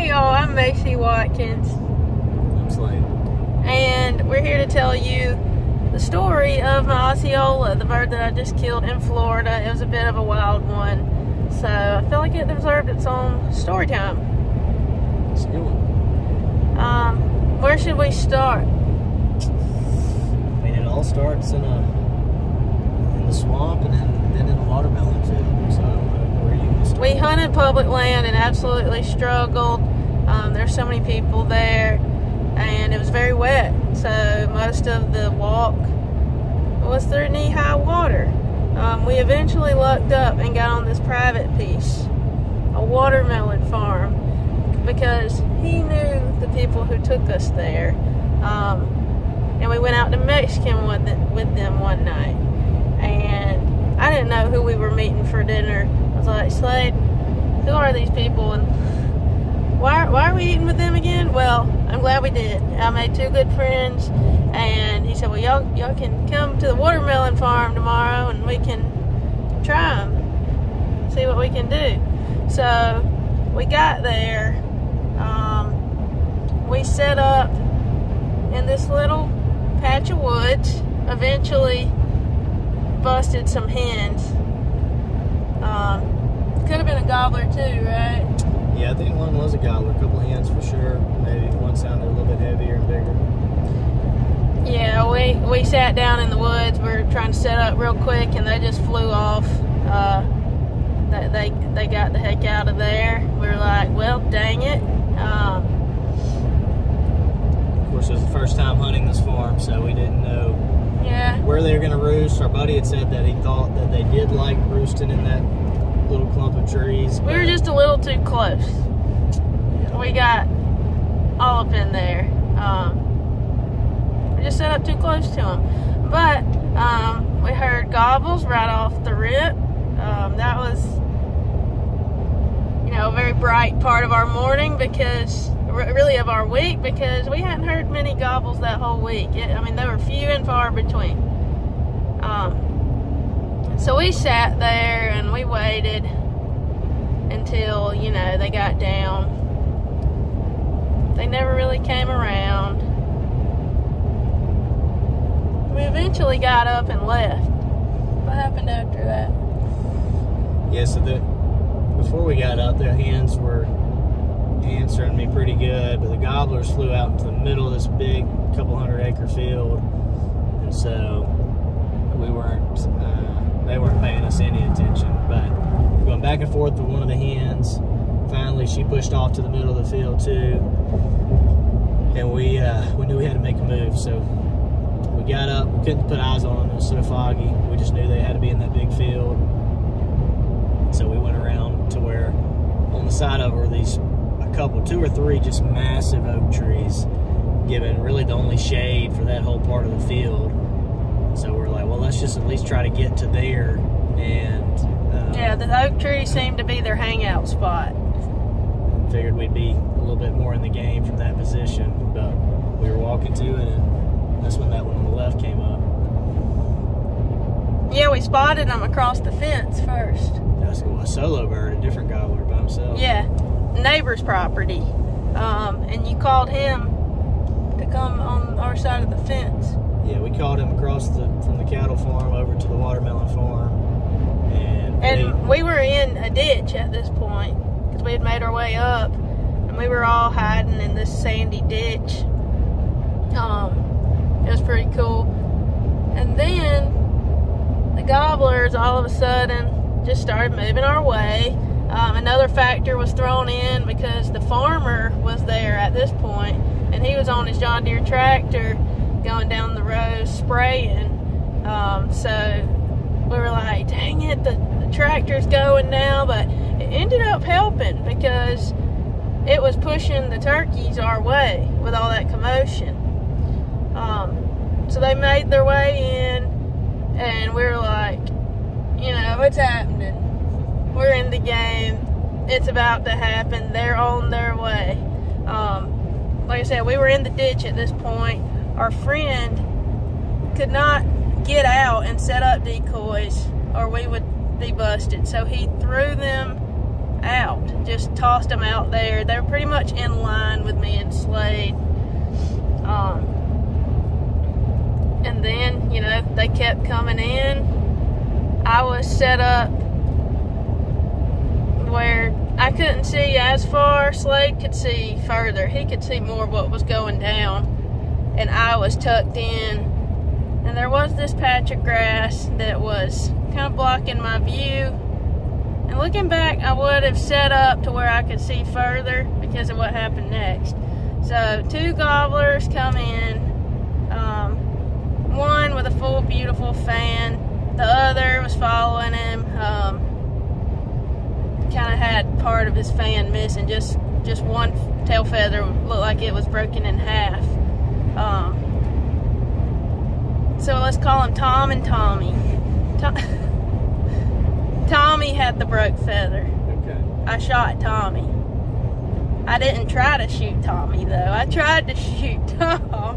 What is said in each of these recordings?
Hey y'all, I'm Macy Watkins. I'm Slade. And we're here to tell you the story of my Osceola, the bird that I just killed in Florida. It was a bit of a wild one, so I feel like it deserved its own story time. It's a good one. Where should we start? I mean, it all starts in the swamp and then in the watermelon field. So I don't know where you can start. We hunted public land and absolutely struggled. There's so many people there, and it was very wet, so most of the walk was through knee-high water. We eventually lucked up and got on this private piece, a watermelon farm, because he knew the people who took us there. And we went out to Mexican with them one night, and I didn't know who we were meeting for dinner. I was like, Slade, who are these people, and why are we eating with them again? Well, I'm glad we did. I made two good friends, and he said, well, y'all can come to the watermelon farm tomorrow, and we can try them, see what we can do. So we got there. We set up in this little patch of woods, eventually busted some hens. Could have been a gobbler too, right? Yeah, I think one was a gobbler. A couple of hens for sure. Maybe one sounded a little bit heavier and bigger. Yeah, we sat down in the woods. We were trying to set up real quick, and they just flew off. They got the heck out of there. We were like, well, dang it. Of course, it was the first time hunting this farm, so we didn't know where they were going to roost. Our buddy had said that he thought that they did like roosting in that little clump of trees. We were just a little too close. We got all up in there. We just set up too close to them. But we heard gobbles right off the rip. That was, a very bright part of our morning, because really of our week, because we hadn't heard many gobbles that whole week. They were few and far between. So we sat there and we waited until, they got down. They never really came around. We eventually got up and left. What happened after that? Yeah, so before we got up, the hens were answering me pretty good, but the gobblers flew out into the middle of this big couple 100-acre field, and so they weren't paying us any attention. But going back and forth with one of the hens, finally she pushed off to the middle of the field too, and we knew we had to make a move. So we got up, we couldn't put eyes on them, it was so foggy. We just knew they had to be in that big field. So we went around to where on the side of her two or three just massive oak trees, giving really the only shade for that whole part of the field. So we're like, well, let's just at least try to get to there. And the oak tree seemed to be their hangout spot. Figured we'd be a little bit more in the game from that position, but we were walking to it, and that's when that one on the left came up. Yeah, we spotted them across the fence first. That's a solo bird, a different gobbler by himself. Yeah, neighbor's property. And you called him to come on our side of the fence. Yeah, we called him across from the cattle farm over to the watermelon farm. And we were in a ditch at this point, because we had made our way up, and we were all hiding in this sandy ditch. It was pretty cool. And then the gobblers all of a sudden just started moving our way. Another factor was thrown in, because the farmer was there at this point, and he was on his John Deere tractor going down the road spraying. So we were like, dang it, the tractor's going now, but it ended up helping, because it was pushing the turkeys our way with all that commotion. So they made their way in, and we were like, what's happening? We're in the game. It's about to happen. They're on their way. Like I said, we were in the ditch at this point. Our friend could not get out and set up decoys, or we would be busted. So he threw them out. Just tossed them out there. They were pretty much in line with me and Slade. And then, you know, they kept coming in. I was set up where I couldn't see as far. Slade could see further. He could see more of what was going down. And I was tucked in. And there was this patch of grass that was kind of blocking my view. And looking back, I would have set up to where I could see further because of what happened next. So 2 gobblers come in. One with a full, beautiful fan. The other was following him. Kind of had part of his fan missing. Just one tail feather looked like it was broken in half. So let's call him Tom and Tommy. Tommy had the broke feather. Okay. I shot Tommy. I didn't try to shoot Tommy though. I tried to shoot Tom.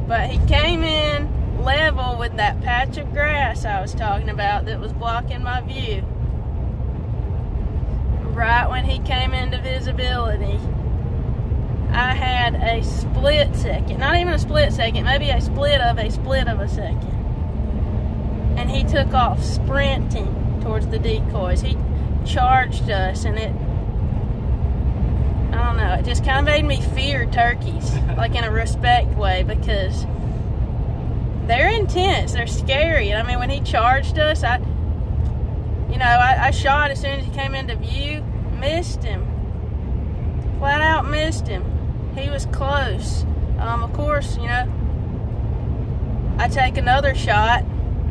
But he came in level with that patch of grass I was talking about that was blocking my view. Right when he came into visibility, I had a split second. Not even a split second, maybe a split of a second. And he took off sprinting towards the decoys. He charged us, and it, I don't know, it just kind of made me fear turkeys, like in a respect way, because they're intense, they're scary. I mean, when he charged us, I shot as soon as he came into view, missed him, flat out missed him. He was close. Of course, you know, I take another shot,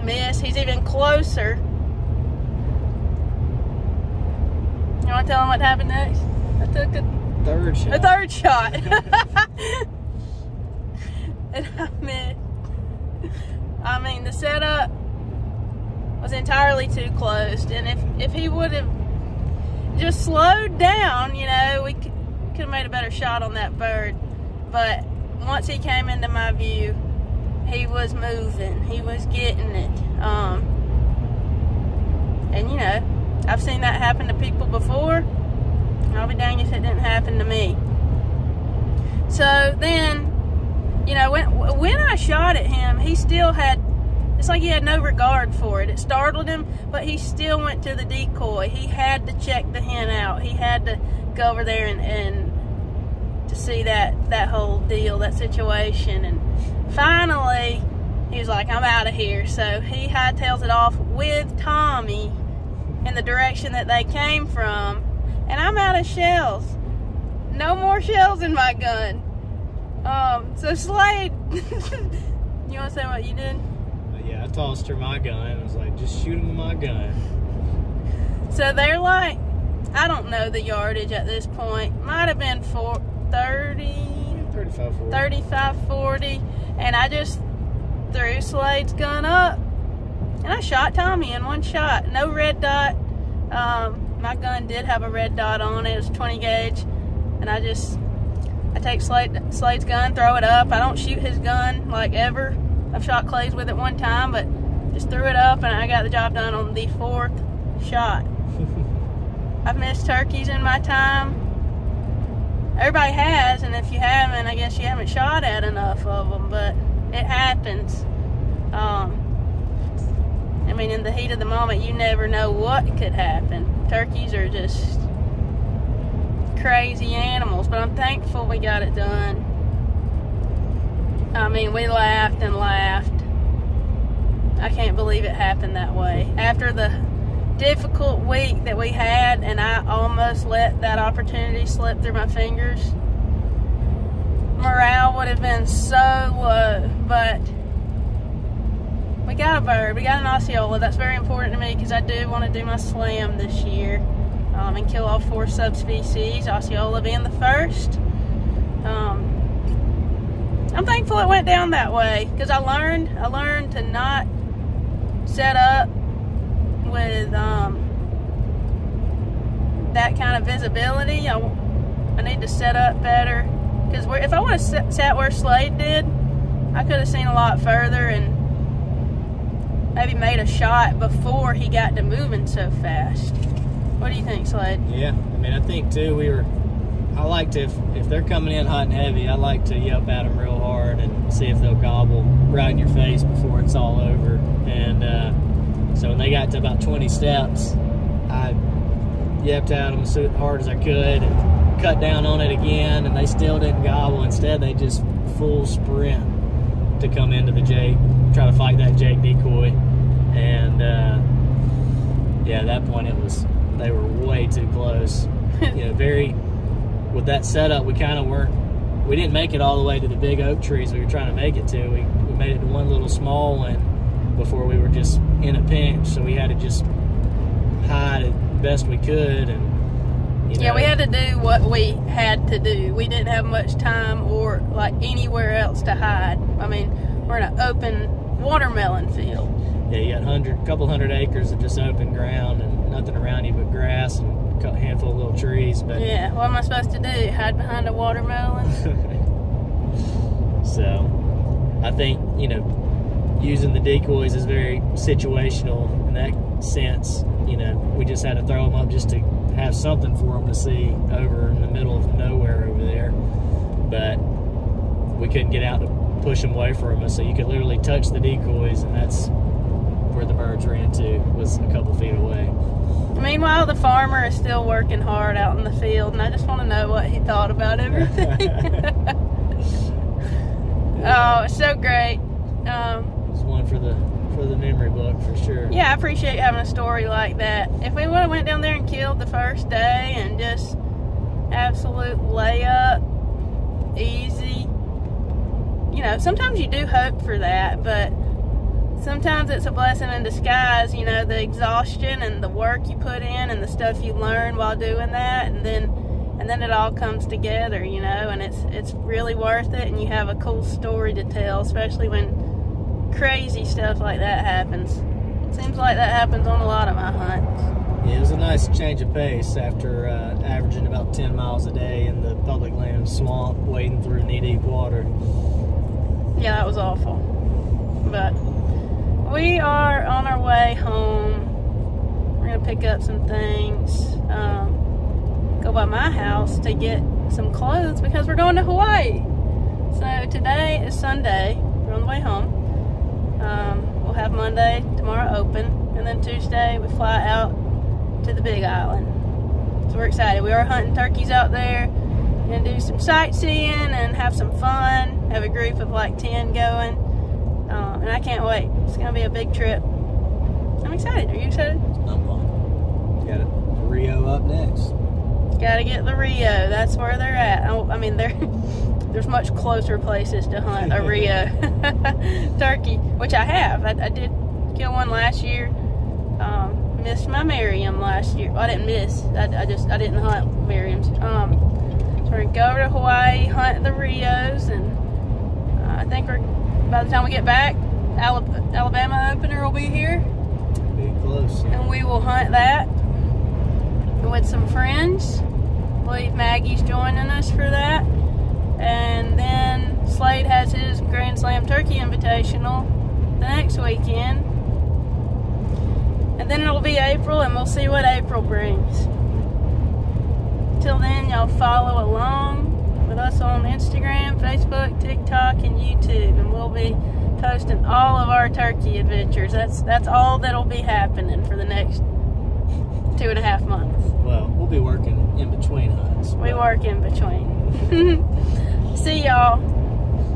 miss. He's even closer. You want to tell him what happened next? I took a third shot. And I missed. I mean, the setup was entirely too close, and if he would have just slowed down, you know, we could have made a better shot on that bird. But once he came into my view, he was moving, he was getting it. And you know, I've seen that happen to people before. I'll be dang if it didn't happen to me. So then, you know, when I shot at him, he still had, it's like he had no regard for it. It startled him, but he still went to the decoy. He had to check the hen out. He had to go over there and to see that whole deal, that situation. And finally, he was like, I'm out of here. So he hightails it off with Tommy in the direction that they came from. And I'm out of shells. No more shells in my gun. So Slade, you want to say what you did? Yeah, I tossed her my gun. I was like, just shoot him with my gun. So they're like, I don't know the yardage at this point. Might have been 35, 40. And I just threw Slade's gun up. And I shot Tommy in one shot. No red dot. My gun did have a red dot on it. It was 20 gauge. And I take Slade's gun, throw it up. I don't shoot his gun like ever. I've shot Clay's with it one time, but just threw it up and I got the job done on the 4th shot. I've missed turkeys in my time. Everybody has, and if you haven't, I guess you haven't shot at enough of them, but it happens. I mean, in the heat of the moment, you never know what could happen. Turkeys are just crazy animals, but I'm thankful we got it done. I mean, we laughed and laughed. I can't believe it happened that way. After the difficult week that we had, and I almost let that opportunity slip through my fingers, morale would have been so low, but we got a bird. We got an Osceola. That's very important to me because I do want to do my slam this year and kill all 4 subspecies, Osceola being the first. I'm thankful it went down that way because I learned to not set up with that kind of visibility. I need to set up better because if I would have sat where Slade did, I could have seen a lot further and maybe made a shot before he got to moving so fast. What do you think, Slade? Yeah, I mean, I think too, I like to, if they're coming in hot and heavy, I like to yelp at them real hard and see if they'll gobble right in your face before it's all over. And so when they got to about 20 steps, I yelped at them as hard as I could and cut down on it again, and they still didn't gobble. Instead, they just full sprint to come into the Jake, try to fight that Jake decoy. And yeah, at that point they were way too close. You know, with that setup, we didn't make it all the way to the big oak trees we were trying to make it to. We made it to one little small one before we were just in a pinch, so we had to just hide as best we could. And you know, yeah, we had to do what we had to do. We didn't have much time or like anywhere else to hide. I mean, we're in an open watermelon field. Yeah, you got a couple hundred acres of just open ground and nothing around you but grass and a handful of little trees. But yeah, what am I supposed to do? Hide behind a watermelon? So I think, you know, using the decoys is very situational in that sense. You know, we just had to throw them up just to have something for them to see over in the middle of nowhere over there. But we couldn't get out to push them away from us, so you could literally touch the decoys, and that's where the birds ran to, was a couple feet away. Meanwhile, the farmer is still working hard out in the field, and I just want to know what he thought about everything. Oh, it's so great. It's one for the memory book for sure. Yeah, I appreciate having a story like that. If we would have went down there and killed the first day and just absolute layup, easy, you know, sometimes you do hope for that, but sometimes it's a blessing in disguise, you know, the exhaustion and the work you put in and the stuff you learn while doing that, and then it all comes together, you know, and it's really worth it, and you have a cool story to tell, especially when crazy stuff like that happens. It seems like that happens on a lot of my hunts. Yeah, it was a nice change of pace after averaging about 10 miles a day in the public land swamp, wading through knee-deep water. Yeah, that was awful. But we are on our way home. We're going to pick up some things, go by my house to get some clothes because we're going to Hawaii. So today is Sunday. We're on the way home. We'll have Monday, tomorrow open, and then Tuesday we fly out to the Big Island. So we're excited. We are hunting turkeys out there and do some sightseeing and have some fun. Have a group of like 10 going. And I can't wait. It's going to be a big trip. I'm excited. Are you excited? I'm on. Got the Rio up next. Got to get the Rio. That's where they're at. I mean, there's much closer places to hunt a Rio turkey, which I have. I did kill one last year. Missed my Merriam last year. Well, I didn't miss. I didn't hunt Merriams. So we're going to go over to Hawaii, hunt the Rios, and I think by the time we get back, Alabama opener will be here. Be close. Yeah. And we will hunt that with some friends. I believe Maggie's joining us for that. And then Slade has his Grand Slam Turkey Invitational the next weekend. And then it'll be April, and we'll see what April brings. Till then, y'all follow along with us on Instagram, Facebook, TikTok, and YouTube. And we'll be posting all of our turkey adventures. That's all that'll be happening for the next 2.5 months. Well, we'll be working in between hunts. We work in between. See y'all.